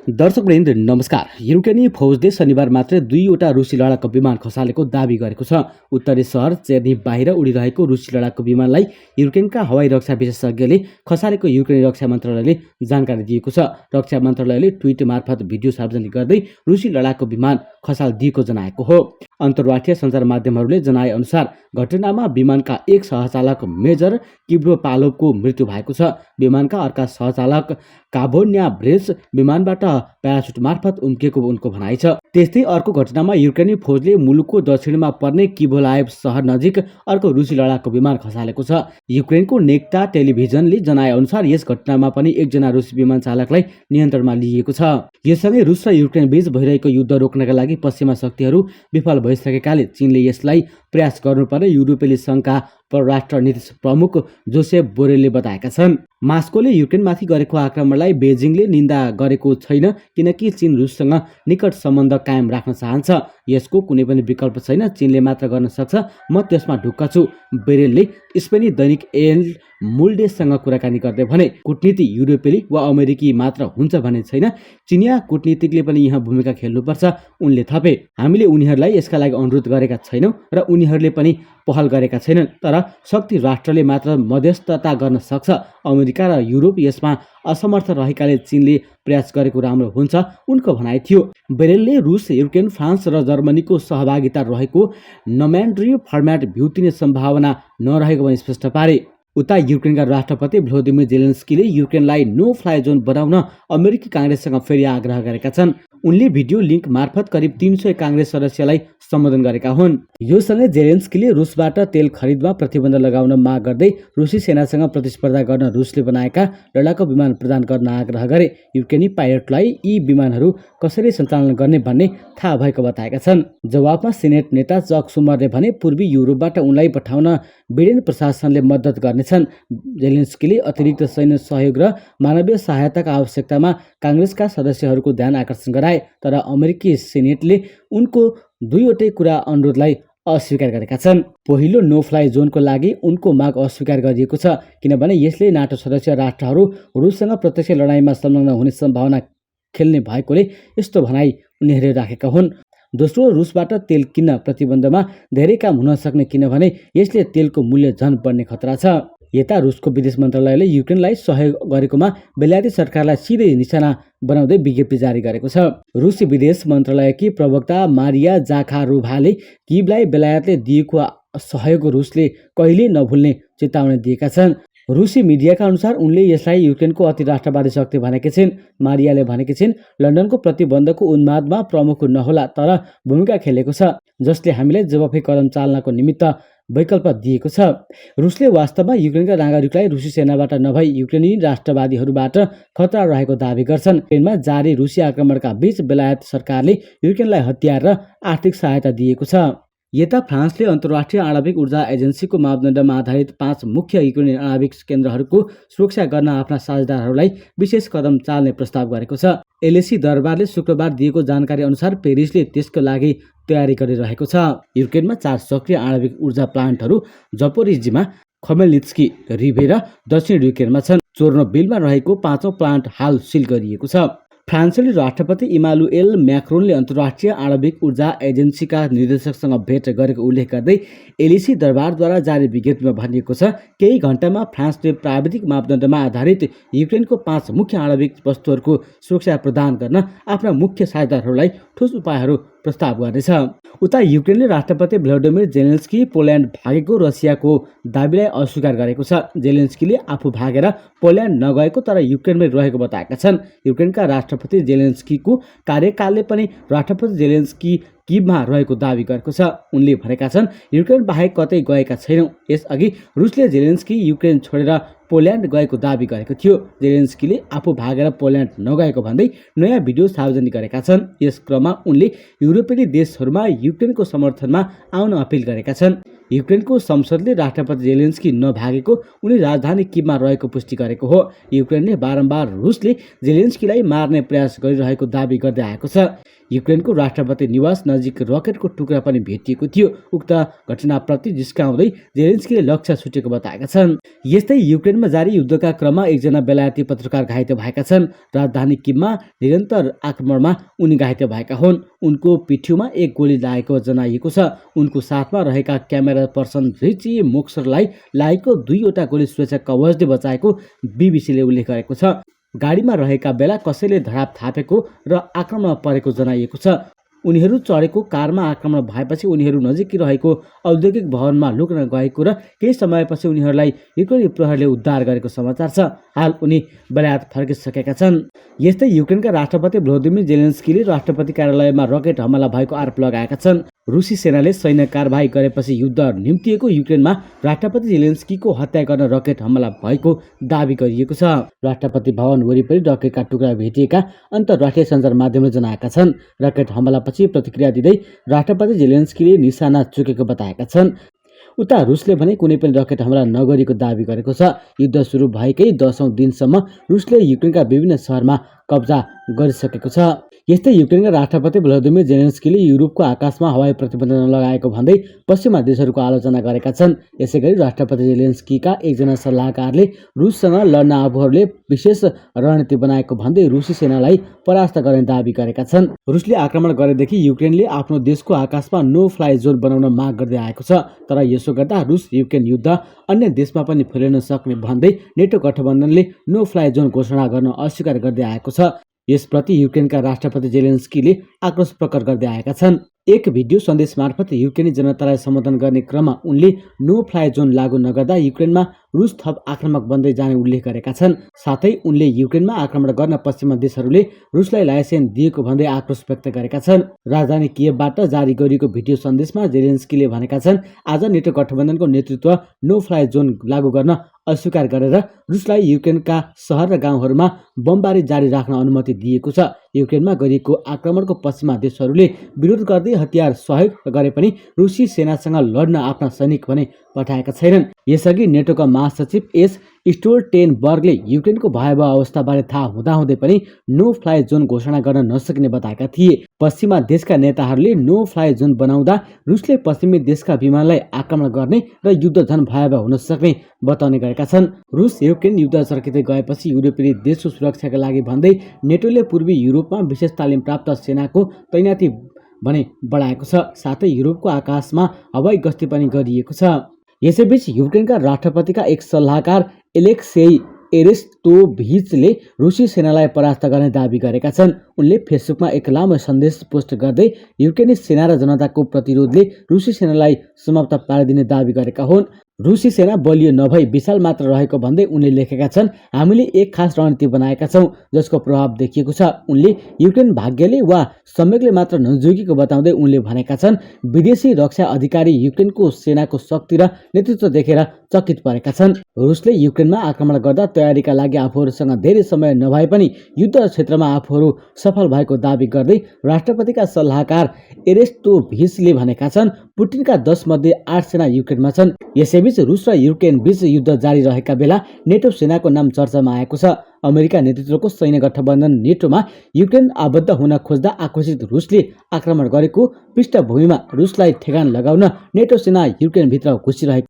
दर्शकवृन्द नमस्कार। युक्रेनी फौजले शनिबार मात्र 2वटा रुसी लडाकु विमान खसालेको दाबी गरेको छ। उत्तरी सहर चेर्नी बाहिर उडिरहेको रुसी लडाकु विमानलाई युक्रेनका हवाई रक्षा विशेषज्ञले खसालेको युक्रेनी रक्षा मन्त्रालयले जानकारी दिएको छ। रक्षा मन्त्रालयले ट्विट मार्फत भिडियो सार्वजनिक गर्दै रुसी लडाकु विमान खसालिदिएको जनाएको हो। अन्तर्राष्ट्रिय सञ्चार माध्यमहरूले जनाए अनुसार घटनामा विमानका एक सहचालक मेजर किब्रोपालोभको मृत्यु भएको छ। विमानका अर्का सहचालक काभोन्या ब्रेस विमानबाट प्यारासुट मार्फत उम्किएको उनको भनाइ छ। त्यस्तै अर्को घटनामा युक्रेनी फौजले मुलुकको दक्षिणमा पर्ने किभोलाएभ सहर नजिक अर्को रुसी लडाकु विमान खसालेको छ। युक्रेनको नेक्टा टेलिभिजनले जनाए अनुसार यस घटनामा पनि एकजना रुसी विमान चालकलाई नियन्त्रणमा लिएको छ। यससँगै रुस र युक्रेन बीच भइरहेको युद्ध रोक्नका लागि पश्चिमा शक्तिहरू विफल भइसकेकाले चीनले यसलाई प्रयास गर्नुपर्ने युरोपेली संघका परराष्ट्र नीति प्रमुख जोसेफ बोरेलले बताएका छन्। मास्कोले युक्रेनमाथि गरेको आक्रमणलाई बेजिङले निन्दा गरेको छैन, किनकि चीन रुससँग निकट सम्बन्ध कायम राख्न चाहन्छ। यसको कुनै पनि विकल्प छैन, चीनले मात्र गर्न सक्छ, म त्यसमा ढुक्क छु। बोरेलले स्पेनी दैनिक एल मुल्डेसँग कुराकानी गर्दै भने कूटनीति युरोपेली वा अमेरिकी मात्र हुन्छ भन्ने छैन, चिनिया कूटनीतिकले पनि यहाँ भूमिका खेल्नुपर्छ। उनले थपे, हामीले उनीहरूलाई यसका लागि अनुरोध गरेका छैनौँ र उनीहरूले पनि पहल गरेका छैनन्, तर शक्ति राष्ट्रले मात्र मध्यस्थता गर्न सक्छ। अमेरिका र युरोप यसमा असमर्थ रहेकाले चीनले प्रयास गरेको राम्रो हुन्छ, उनको भनाइ थियो। बोरेलले रुस, युक्रेन, फ्रान्स र जर्मनीको सहभागिता रहेको नर्म्यान्डी फर्म्याट भ्युतिने सम्भावना नरहेको पनि स्पष्ट पारे। उता युक्रेनका राष्ट्रपति भ्लोदिमिर जेलेन्स्कीले युक्रेनलाई नो फ्लाइ जोन बनाउन अमेरिकी काङ्ग्रेससँग फेरि आग्रह गरेका छन्। उनले भिडियो लिङ्क मार्फत करिब 300 काङ्ग्रेस सदस्यलाई सम्बोधन गरेका हुन्। यो सँगै जेलेन्स्कीले रुसबाट तेल खरिदमा प्रतिबन्ध लगाउन माग गर्दै रुसी सेनासँग प्रतिस्पर्धा गर्न रुसले बनाएका लडाकु विमान प्रदान गर्न आग्रह गरे। युक्रेनी पाइलटलाई यी विमानहरू कसरी सञ्चालन गर्ने भन्ने थाहा भएको बताएका छन्। जवाफमा सेनेट नेता चक सुमरले भने पूर्वी युरोपबाट उनलाई पठाउन बिडेन प्रशासनले मद्दत गर्नेछन्। जेलेन्स्कीले अतिरिक्त सैन्य सहयोग र मानवीय सहायताका आवश्यकतामा काङ्ग्रेसका सदस्यहरूको ध्यान आकर्षण गराए, तर अमेरिकी सेनेटले उनको दुईवटै कुरा अनुरोधलाई अस्वीकार गरेका छन्। पहिलो नो फ्लाइ जोनको लागि उनको माग अस्वीकार गरिएको छ, किनभने यसले नाटो सदस्य राष्ट्रहरू रुससँग प्रत्यक्ष लडाईँमा संलग्न हुने सम्भावना खेल्ने भएकोले यस्तो भनाई उनीहरूले राखेका हुन्। दोस्रो, रुसबाट तेल किन्न प्रतिबन्धमा धेरै काम हुन सक्ने, किनभने यसले तेलको मूल्य झन बढ्ने खतरा छ। यता रुसको विदेश मन्त्रालयले युक्रेनलाई सहयोग गरेकोमा बेलायती सरकारलाई सिधै निशाना बनाउँदै विज्ञप्ति जारी गरेको छ। रुसी विदेश मन्त्रालयकी प्रवक्ता मारिया जाखारोभाले किभलाई बेलायतले दिएको सहयोग रुसले कहिले नभुल्ने चेतावनी दिएका छन्। रुसी मिडियाका अनुसार उनले यसलाई युक्रेनको अतिराष्ट्रवादी शक्ति भनेकी छिन्। मारियाले भनेकी छिन्, लन्डनको प्रतिबन्धको उन्मादमा प्रमुख नहोला, तर भूमिका खेलेको छ, जसले हामीलाई जवाफी कदम चाल्नको निमित्त वैकल्प दिएको छ। रुसले वास्तवमा युक्रेनका नागरिकलाई रुसी सेनाबाट नभई युक्रेनी राष्ट्रवादीहरूबाट खतरा रहेको दावी गर्छन्। युक्रेनमा जारी रुसी आक्रमणका बीच बेलायत सरकारले युक्रेनलाई हतियार र आर्थिक सहायता दिएको छ। यता फ्रान्सले अन्तर्राष्ट्रिय आणविक ऊर्जा एजेन्सीको मापदण्डमा आधारित 5 मुख्य युक्रेनी आणविक केन्द्रहरूको सुरक्षा गर्न आफ्ना साझेदारहरूलाई विशेष कदम चाल्ने प्रस्ताव गरेको छ। एलएसी दरबारले शुक्रबार दिएको जानकारी अनुसार पेरिसले त्यसको लागि तयारी गरिरहेको छ। युक्रेनमा 4 सक्रिय आणविक ऊर्जा प्लान्टहरू जपोरिजीमा, खमेलनित्स्की, रिभे र दक्षिण युक्रेनमा छन्। चोर्नोबिलमा रहेको 5औं प्लान्ट हाल सिल गरिएको छ। फ्रान्सेली राष्ट्रपति इमानुएल म्याक्रोनले अन्तर्राष्ट्रिय आणविक ऊर्जा एजेन्सीका निर्देशकसँग भेट गरेको उल्लेख गर्दै एलएसी दरबारद्वारा जारी विज्ञप्तिमा भनिएको छ, केही घण्टामा फ्रान्सले प्राविधिक मापदण्डमा आधारित युक्रेनको 5 मुख्य आणविक वस्तुहरूको सुरक्षा प्रदान गर्न आफ्ना मुख्य साझेदारहरूलाई ठोस उपायहरू प्रस्ताव गर्नेछ। उता युक्रेनले राष्ट्रपति भ्लोदिमिर जेलेन्स्की पोल्यान्ड भागेको रसियाको दाबीलाई अस्वीकार गरेको छ। जेलेन्स्कीले आफू भागेर पोल्यान्ड नगएको तर युक्रेनमै रहेको बताएका छन्। युक्रेनका राष्ट्रपति जेलेन्स्कीको कार्यकालले पनि राष्ट्रपति जेलेन्स्की किभमा रहेको दावी गरेको छ। उनले भनेका छन्, युक्रेन बाहेक कतै गएका छैनौँ। यसअघि रुसले जेलेन्स्की युक्रेन छोडेर पोल्यान्ड गएको दावी गरेको थियो। जेलेन्स्कीले आफू भागेर पोल्यान्ड नगएको भन्दै नयाँ भिडियो सार्वजनिक गरेका छन्। यस क्रममा उनले युरोपेली देशहरूमा युक्रेनको समर्थनमा आउन अपिल गरेका छन्। युक्रेनको संसदले राष्ट्रपति जेलेन्स्की नभागेको उनी राजधानी किभमा रहेको पुष्टि गरेको हो। युक्रेनले बारम्बार रुसले जेलेन्स्कीलाई मार्ने प्रयास गरिरहेको दाबी गर्दै आएको छ। युक्रेनको राष्ट्रपति निवास नजिक रकेटको टुक्रा पनि भेटिएको थियो। उक्त घटनाप्रति जिस्काउँदै जेलेन्स्कीले लक्ष्य छुटेको बताएका छन्। यस्तै युक्रेनमा जारी युद्धका क्रममा एकजना बेलायती पत्रकार घाइते भएका छन्। राजधानी किभमा निरन्तर आक्रमणमा उनी घाइते भएका हुन्। उनको पिठ्यूमा एक गोली लागेको जनाइएको छ। उनको साथमा रहेका क्यामेरा पर्सन रिची मोक्सरलाई लागेको 2वटा गोली सुरक्षा कवचले बचाएको बीबीसीले उल्लेख गरेको छ। गाडीमा रहेका बेला कसैले धडाप थापेको र आक्रमणमा परेको जनाइएको छ। उनीहरू चढेको कारमा आक्रमण भएपछि उनीहरू नजिकै रहेको औद्योगिक भवनमा लुक्न गएको र केही समयपछि उनीहरूलाई युक्रेनी प्रहरीले उद्धार गरेको समाचार छ। हाल उनी बेलायत फर्किसकेका छन्। यस्तै युक्रेनका राष्ट्रपति भ्लोदिमिर जेलेन्स्कीले राष्ट्रपति कार्यालयमा रकेट हमला भएको आरोप लगाएका छन्। रुसी सेनाले सैन्य कारबाही गरेपछि युद्ध निम्तिएको युक्रेनमा राष्ट्रपति जेलेन्स्कीको हत्या गर्न रकेट हमला भएको दाबी गरिएको छ। राष्ट्रपति भवन वरिपरि रकेटका टुक्रा भेटिएका अन्तर्राष्ट्रिय सञ्चार माध्यमले जनाएका छन्। रकेट हमलापछि प्रतिक्रिया दिँदै राष्ट्रपति जेलेन्स्कीले निशाना चुकेको बताएका छन्। उता रुसले भने कुनै पनि रकेट हमला नगरेको दाबी गरेको छ। युद्ध सुरु भएकै 10औं दिनसम्म रुसले युक्रेनका विभिन्न सहरमा कब्जा गरिसकेको छ। यस्तै युक्रेनका राष्ट्रपति भ्लोदिमिर जेलेन्स्कीले युरोपको आकाशमा हवाई प्रतिबन्ध लगाएको भन्दै पश्चिमा देशहरूको आलोचना गरेका छन्। यसैगरी राष्ट्रपति जेलेन्स्कीका एकजना सल्लाहकारले रुससँग लड्न आफूहरूले विशेष रणनीति बनाएको भन्दै रुसी सेनालाई परास्त गर्ने दाबी गरेका छन्। रुसले आक्रमण गरेदेखि युक्रेनले आफ्नो देशको आकाशमा नो फ्लाइ जोन बनाउन माग गर्दै आएको छ। तर यसो गर्दा रुस युक्रेन युद्ध अन्य देशमा पनि फैलिन सक्ने भन्दै नेटो गठबन्धनले नो फ्लाइ जोन घोषणा गर्न अस्वीकार गर्दै आएको छ। यसप्रति युक्रेनका राष्ट्रपति जेलेन्स्कीले आक्रोश प्रकट गर्दै आएका छन्। एक भिडियो सन्देश मार्फत युक्रेनी जनतालाई सम्बोधन गर्ने क्रममा उनले नो फ्लाइ जोन लागू नगर्दा युक्रेनमा रुस थप आक्रामक बन्दै जाने उल्लेख गरेका छन्। साथै उनले युक्रेनमा आक्रमण गर्न पश्चिमा देशहरूले रुसलाई लाइसेन्स दिएको भन्दै आक्रोश व्यक्त गरेका छन्। राजधानी कियभबाट जारी गरिएको भिडियो सन्देशमा जेलेन्स्कीले भनेका छन्, आज नेटो गठबन्धनको नेतृत्व नो फ्लाइ जोन लागू गर्न अस्वीकार गरेर रुसलाई युक्रेनका सहर र गाउँहरूमा बमबारी जारी राख्न अनुमति दिएको छ। युक्रेनमा गरिएको आक्रमणको पश्चिमा देशहरूले विरोध गर्दै हतियार सहयोग गरे पनि रुसी सेनासँग लड्न आफ्ना सैनिक भने पठाएका छैनन्। यसअघि नेटोका महासचिव एस स्टोल्टेनबर्गले युक्रेनको भयावह अवस्थाबारे थाहा हुँदाहुँदै पनि नो फ्लाइ जोन घोषणा गर्न नसक्ने बताएका थिए। पश्चिमा देशका नेताहरूले नो फ्लाइ जोन बनाउँदा रुसले पश्चिमी देशका विमानलाई आक्रमण गर्ने र युद्ध झन भयावह हुन सक्ने बताउने गरेका छन्। रुस युक्रेन युद्ध चर्किँदै गएपछि युरोपेली देशको सुरक्षाका लागि भन्दै नेटोले पूर्वी युरोपमा विशेष तालिम प्राप्त सेनाको तैनाती भने बढाएको छ। साथै युरोपको आकाशमा हवाई गस्ती पनि गरिएको छ। यसैबीच युक्रेनका राष्ट्रपतिका एक सल्लाहकार एलेक्सेई एरेस्टोभिचले रुसी सेनालाई परास्त गर्ने दाबी गरेका छन्। उनले फेसबुकमा एक लामो सन्देश पोस्ट गर्दै युक्रेनी सेना र जनताको प्रतिरोधले रुसी सेनालाई समाप्त पारिदिने दाबी गरेका हुन्। रुसी सेना बलियो नभई विशाल मात्र रहेको भन्दै उनले लेखेका छन्, हामीले एक खास रणनीति बनाएका छौं जसको प्रभाव देखिएको छ। उनले युक्रेन भाग्यले वा सम्यकले मात्र नजोगेको बताउँदै उनले भनेका छन्, विदेशी रक्षा अधिकारी युक्रेनको सेनाको शक्ति र नेतृत्व देखेर चकित परेका छन्। रुसले युक्रेनमा आक्रमण गर्दा तयारीका लागि आफूहरूसँग धेरै समय नभए पनि युद्ध क्षेत्रमा आफूहरू सफल भएको दाबी गर्दै राष्ट्रपतिका सल्लाहकार एरेस्टोभिचले भनेका छन्, पुटिनका 10 मध्ये 8 सेना युक्रेनमा छन्। यसैबीच रुस र युक्रेन बीच युद्ध जारी रहेका बेला नेटो सेनाको नाम चर्चामा आएको छ। अमेरिका नेतृत्वको सैन्य गठबन्धन नेटोमा युक्रेन आबद्ध हुन खोज्दा आक्रोशित रुसले आक्रमण गरेको पृष्ठभूमिमा रुसलाई ठेगान लगाउन नेटो सेना युक्रेनभित्र घुसिरहेको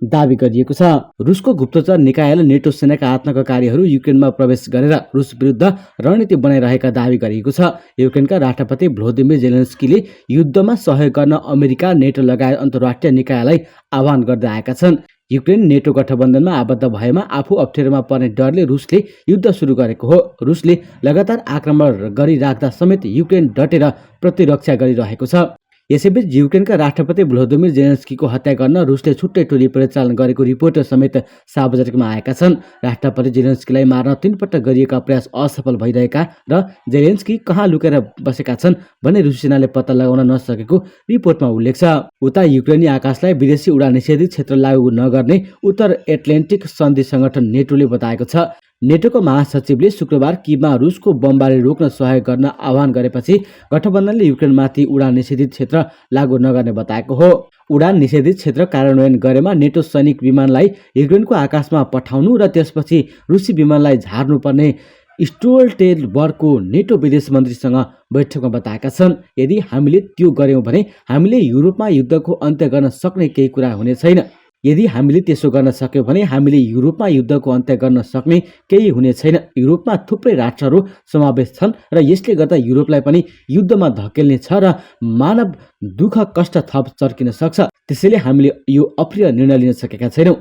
दाबी गरिएको छ। रुसको गुप्तचर निकायले नेटो सेनाका आत्मकर्मीहरू युक्रेनमा प्रवेश गरेर रुस विरुद्ध रणनीति बनाइरहेका दाबी गरिएको छ। युक्रेनका राष्ट्रपति भ्लोदिमिर जेलेन्स्कीले युद्धमा सहयोग गर्न अमेरिका, नेटो लगायत अन्तर्राष्ट्रिय निकायलाई आह्वान गर्दै आएका छन्। युक्रेन नेटो गठबन्धनमा आबद्ध भएमा आफू अप्ठ्यारोमा पर्ने डरले रुसले युद्ध सुरु गरेको हो। रुसले लगातार आक्रमण गरिराख्दा समेत युक्रेन डटेर प्रतिरक्षा गरिरहेको छ। यसैबीच युक्रेनका राष्ट्रपति भ्लोदिमिर जेलेन्स्कीको हत्या गर्न रुसले छुट्टै टोली परिचालन गरेको रिपोर्ट समेत सार्वजनिकमा आएका छन्। राष्ट्रपति जेलेन्स्कीलाई मार्न 3 पटक गरिएका प्रयास असफल भइरहेका र जेलेन्स्की कहाँ लुकेर बसेका छन् भन्ने रुसी सेनाले पत्ता लगाउन नसकेको रिपोर्टमा उल्लेख छ। उता युक्रेनी आकाशलाई विदेशी उडान निषेधित क्षेत्र लागू नगर्ने उत्तर एटलान्टिक सन्धि संगठन नेटोले बताएको छ। नेटोको महासचिवले शुक्रबार किभमा रुसको बमबारी रोक्न सहयोग गर्न आह्वान गरेपछि गठबन्धनले युक्रेनमाथि उडान निषेधित क्षेत्र लागू नगर्ने बताएको हो। उडान निषेधित क्षेत्र कार्यान्वयन गरेमा नेटो सैनिक विमानलाई युक्रेनको आकाशमा पठाउनु र त्यसपछि रुसी विमानलाई झार्नुपर्ने स्टोल्टेनबर्गको नेटो विदेश मन्त्रीसँग बैठकमा बताएका छन्। यदि हामीले त्यो गर्यौं भने हामीले युरोपमा युद्धको अन्त्य गर्न सक्ने केही कुरा हुने छैन। यदि हामीले त्यसो गर्न सक्यौं भने हामीले युरोपमा युद्धको अन्त्य गर्न सक्ने केही हुने छैन। युरोपमा थुप्रै राष्ट्रहरू समावेश छन् र यसले गर्दा युरोपलाई पनि युद्धमा धकेल्ने छ र मानव दुःख कष्ट थप चर्किन सक्छ। त्यसैले हामीले यो अप्रिय निर्णय लिन सकेका छैनौं।